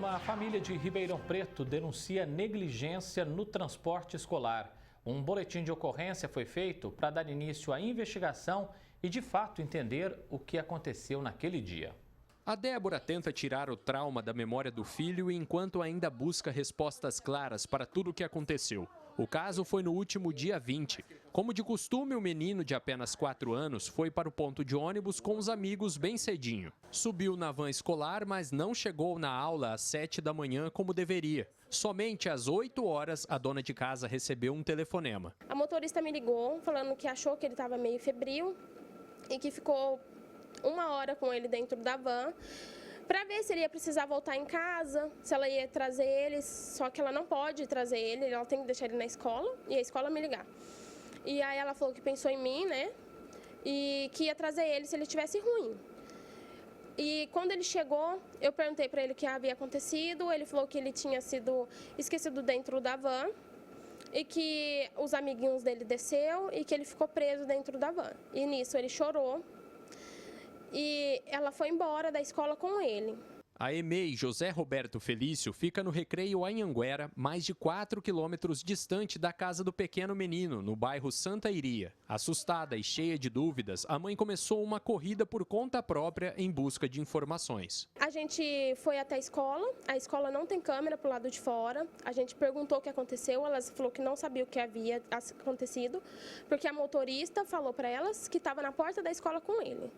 Uma família de Ribeirão Preto denuncia negligência no transporte escolar. Um boletim de ocorrência foi feito para dar início à investigação e, de fato, entender o que aconteceu naquele dia. A Débora tenta tirar o trauma da memória do filho enquanto ainda busca respostas claras para tudo o que aconteceu. O caso foi no último dia 20. Como de costume, o menino de apenas 4 anos foi para o ponto de ônibus com os amigos bem cedinho. Subiu na van escolar, mas não chegou na aula às 7 da manhã como deveria. Somente às 8 horas, a dona de casa recebeu um telefonema. A motorista me ligou falando que achou que ele estava meio febril e que ficou 1 hora com ele dentro da van, para ver se ele ia precisar voltar em casa, se ela ia trazer ele, só que ela não pode trazer ele, ela tem que deixar ele na escola e a escola me ligar. E aí ela falou que pensou em mim, né, e que ia trazer ele se ele estivesse ruim. E quando ele chegou, eu perguntei para ele o que havia acontecido, ele falou que ele tinha sido esquecido dentro da van e que os amiguinhos dele desceu e que ele ficou preso dentro da van. E nisso ele chorou. E ela foi embora da escola com ele. A EMEI José Roberto Felício fica no Recreio Anhanguera, mais de 4 quilômetros distante da casa do pequeno menino, no bairro Santa Iria. Assustada e cheia de dúvidas, a mãe começou uma corrida por conta própria em busca de informações. A gente foi até a escola não tem câmera para o lado de fora. A gente perguntou o que aconteceu, elas falou que não sabia o que havia acontecido, porque a motorista falou para elas que estava na porta da escola com ele.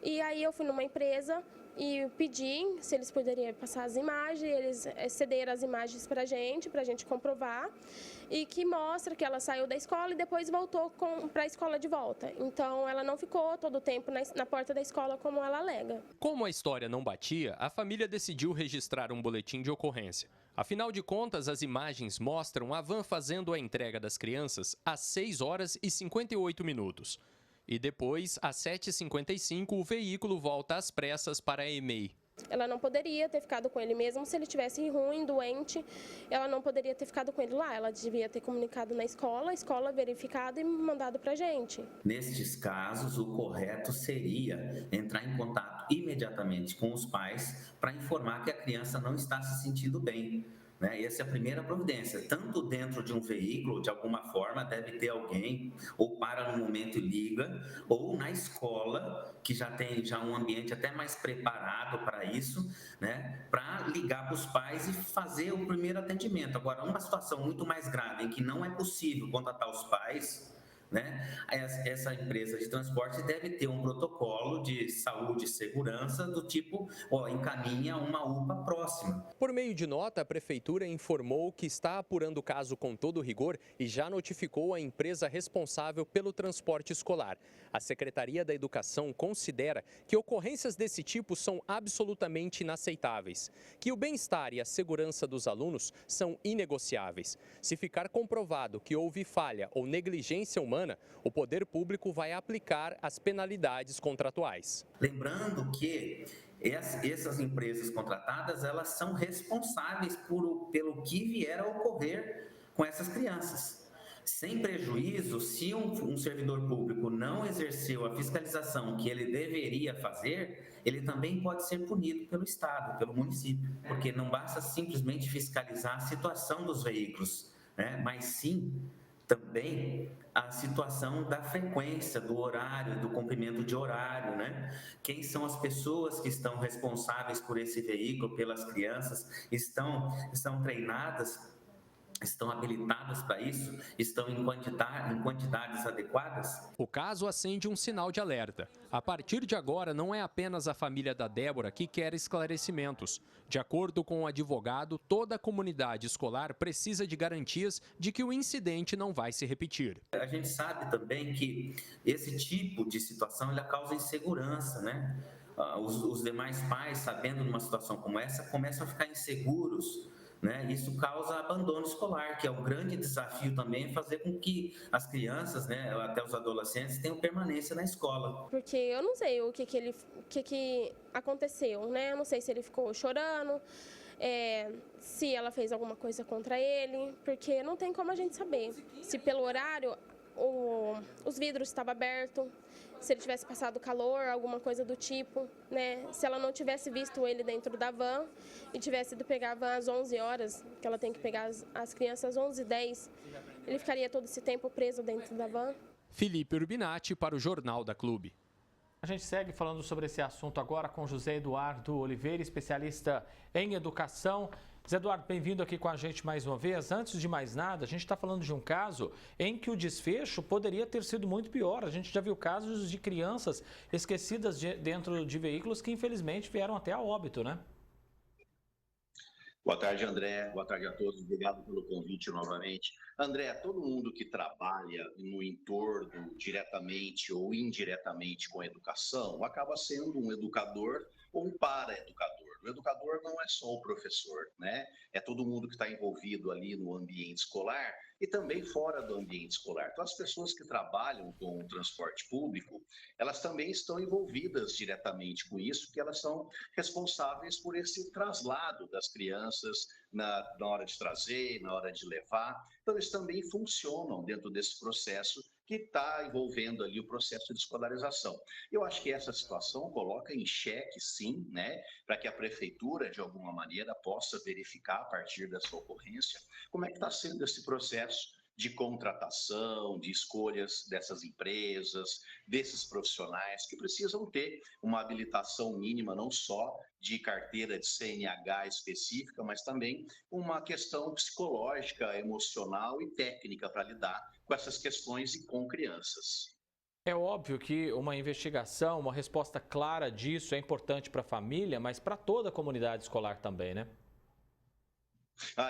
E aí eu fui numa empresa e pedi se eles poderiam passar as imagens, eles cederam as imagens para a gente comprovar, e que mostra que ela saiu da escola e depois voltou para a escola de volta. Então ela não ficou todo o tempo na porta da escola como ela alega. Como a história não batia, a família decidiu registrar um boletim de ocorrência. Afinal de contas, as imagens mostram a van fazendo a entrega das crianças às 6 horas e 58 minutos. E depois, às 7h55, o veículo volta às pressas para a EMEI. Ela não poderia ter ficado com ele, mesmo se ele estivesse ruim, doente, ela não poderia ter ficado com ele lá. Ela devia ter comunicado na escola, a escola verificado e mandado para a gente. Nestes casos, o correto seria entrar em contato imediatamente com os pais para informar que a criança não está se sentindo bem. Essa é a primeira providência. Tanto dentro de um veículo, de alguma forma, deve ter alguém, ou para no momento e liga, ou na escola, que já tem um ambiente até mais preparado para isso, para ligar para os pais e fazer o primeiro atendimento. Agora, uma situação muito mais grave, em que não é possível contatar os pais, essa empresa de transporte deve ter um protocolo de saúde e segurança do tipo, encaminha uma UPA próxima. Por meio de nota, a prefeitura informou que está apurando o caso com todo rigor e já notificou a empresa responsável pelo transporte escolar. A Secretaria da Educação considera que ocorrências desse tipo são absolutamente inaceitáveis, que o bem-estar e a segurança dos alunos são inegociáveis. Se ficar comprovado que houve falha ou negligência humana, o poder público vai aplicar as penalidades contratuais. Lembrando que essas empresas contratadas, elas são responsáveis pelo que vier a ocorrer com essas crianças. Sem prejuízo, se um servidor público não exerceu a fiscalização que ele deveria fazer, ele também pode ser punido pelo Estado, pelo município, porque não basta simplesmente fiscalizar a situação dos veículos, mas sim também a situação da frequência, do horário, do cumprimento de horário, Quem são as pessoas que estão responsáveis por esse veículo, pelas crianças, estão treinadas, estão habilitadas para isso, estão em quantidades adequadas? O caso acende um sinal de alerta. A partir de agora, não é apenas a família da Débora que quer esclarecimentos. De acordo com o advogado, toda a comunidade escolar precisa de garantias de que o incidente não vai se repetir. A gente sabe também que esse tipo de situação ela causa insegurança, Os demais pais, sabendo de uma situação como essa, começam a ficar inseguros. Isso causa abandono escolar, que é um grande desafio também, fazer com que as crianças, até os adolescentes, tenham permanência na escola. Porque eu não sei o que aconteceu, Eu não sei se ele ficou chorando, se ela fez alguma coisa contra ele, porque não tem como a gente saber. Se pelo horário os vidros estavam abertos, se ele tivesse passado calor, alguma coisa do tipo, né? Se ela não tivesse visto ele dentro da van e tivesse ido pegar a van às 11 horas, que ela tem que pegar as crianças às 11h10, ele ficaria todo esse tempo preso dentro da van. Felipe Urbinati para o Jornal da Clube. A gente segue falando sobre esse assunto agora com José Eduardo Oliveira, especialista em educação. José Eduardo, bem-vindo aqui com a gente mais uma vez. Antes de mais nada, a gente está falando de um caso em que o desfecho poderia ter sido muito pior. A gente já viu casos de crianças esquecidas dentro de veículos que infelizmente vieram até a óbito, né? Boa tarde, André. Boa tarde a todos. Obrigado pelo convite novamente. André, todo mundo que trabalha no entorno, diretamente ou indiretamente com a educação, acaba sendo um educador ou um para-educador. O educador não é só o professor, né? É todo mundo que está envolvido ali no ambiente escolar e também fora do ambiente escolar. Então, as pessoas que trabalham com o transporte público, elas também estão envolvidas diretamente com isso, porque elas são responsáveis por esse traslado das crianças na hora de trazer, na hora de levar. Então, eles também funcionam dentro desse processo que está envolvendo ali o processo de escolarização. Eu acho que essa situação coloca em xeque, sim, né, para que a prefeitura, de alguma maneira, possa verificar a partir dessa ocorrência como é que está sendo esse processo de contratação, de escolhas dessas empresas, desses profissionais que precisam ter uma habilitação mínima, não só de carteira de CNH específica, mas também uma questão psicológica, emocional e técnica para lidar com essas questões e com crianças. É óbvio que uma investigação, uma resposta clara disso é importante para a família, mas para toda a comunidade escolar também, né?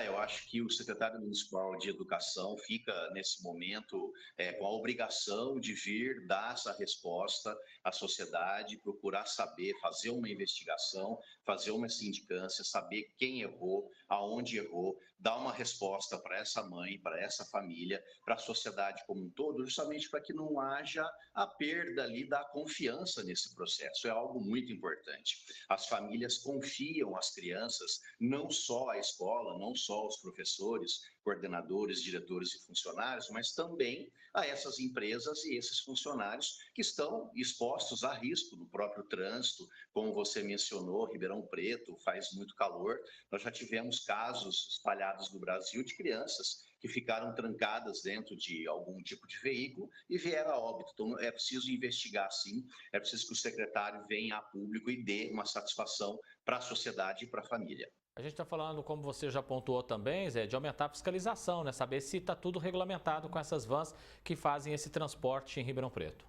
Eu acho que o secretário municipal de educação fica, nesse momento, com a obrigação de vir dar essa resposta à sociedade, procurar saber, fazer uma investigação, fazer uma sindicância, saber quem errou, aonde errou, dar uma resposta para essa mãe, para essa família, para a sociedade como um todo, justamente para que não haja a perda ali da confiança nesse processo. É algo muito importante. As famílias confiam as crianças, não só a escola, não só os professores, coordenadores, diretores e funcionários, mas também a essas empresas e esses funcionários que estão expostos a risco no próprio trânsito. Como você mencionou, Ribeirão Preto faz muito calor. Nós já tivemos casos espalhados no Brasil de crianças que ficaram trancadas dentro de algum tipo de veículo e vieram a óbito. Então, é preciso investigar, sim, é preciso que o secretário venha a público e dê uma satisfação para a sociedade e para a família. A gente está falando, como você já pontuou também, Zé, de aumentar a fiscalização, né? Saber se está tudo regulamentado com essas vans que fazem esse transporte em Ribeirão Preto.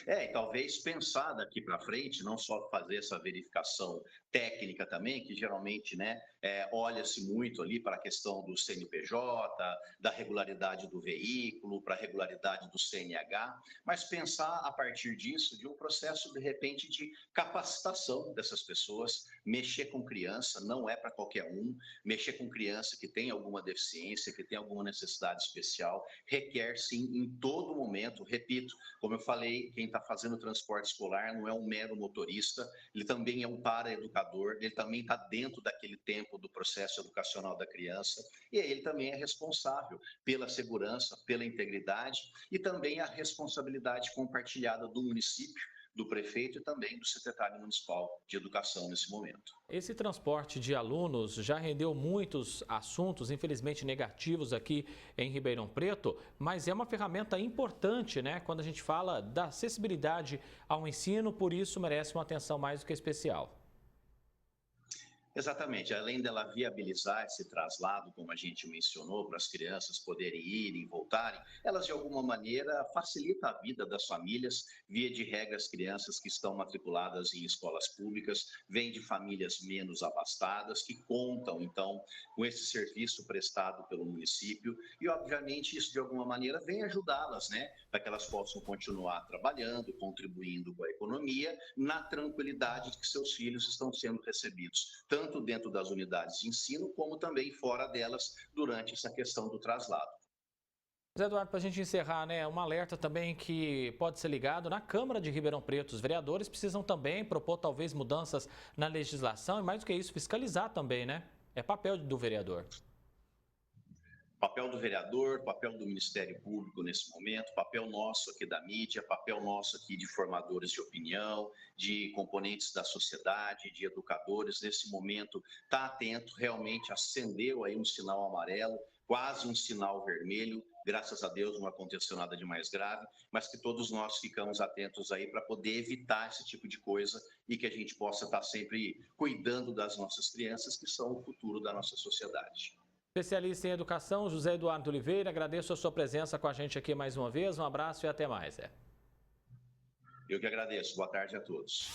E talvez pensar daqui para frente, não só fazer essa verificação técnica também, que geralmente, né, olha-se muito ali para a questão do CNPJ, da regularidade do veículo, para a regularidade do CNH, mas pensar a partir disso de um processo, de repente, de capacitação dessas pessoas. Mexer com criança não é para qualquer um, mexer com criança que tem alguma deficiência, que tem alguma necessidade especial, requer sim em todo momento, repito, como eu falei, quem está fazendo transporte escolar não é um mero motorista, ele também é um para-educador, ele também está dentro daquele tempo do processo educacional da criança, e ele também é responsável pela segurança, pela integridade e também a responsabilidade compartilhada do município, do prefeito e também do secretário municipal de educação nesse momento. Esse transporte de alunos já rendeu muitos assuntos, infelizmente negativos aqui em Ribeirão Preto, mas é uma ferramenta importante, né? Quando a gente fala da acessibilidade ao ensino, por isso merece uma atenção mais do que especial. Exatamente, além dela viabilizar esse traslado, como a gente mencionou, para as crianças poderem ir e voltarem, elas de alguma maneira facilitam a vida das famílias, via de regra as crianças que estão matriculadas em escolas públicas, vêm de famílias menos abastadas, que contam então com esse serviço prestado pelo município e obviamente isso de alguma maneira vem ajudá-las, né, para que elas possam continuar trabalhando, contribuindo com a economia, na tranquilidade de que seus filhos estão sendo recebidos, tanto dentro das unidades de ensino, como também fora delas, durante essa questão do traslado. Zé Eduardo, para a gente encerrar, né, um alerta também que pode ser ligado na Câmara de Ribeirão Preto. Os vereadores precisam também propor talvez mudanças na legislação e mais do que isso, fiscalizar também, né? É papel do vereador. Papel do vereador, papel do Ministério Público nesse momento, papel nosso aqui da mídia, papel nosso aqui de formadores de opinião, de componentes da sociedade, de educadores, nesse momento, tá atento, realmente acendeu aí um sinal amarelo, quase um sinal vermelho, graças a Deus não aconteceu nada de mais grave, mas que todos nós ficamos atentos aí para poder evitar esse tipo de coisa e que a gente possa estar sempre cuidando das nossas crianças, que são o futuro da nossa sociedade. Especialista em educação, José Eduardo Oliveira, agradeço a sua presença com a gente aqui mais uma vez. Um abraço e até mais. Eu que agradeço. Boa tarde a todos.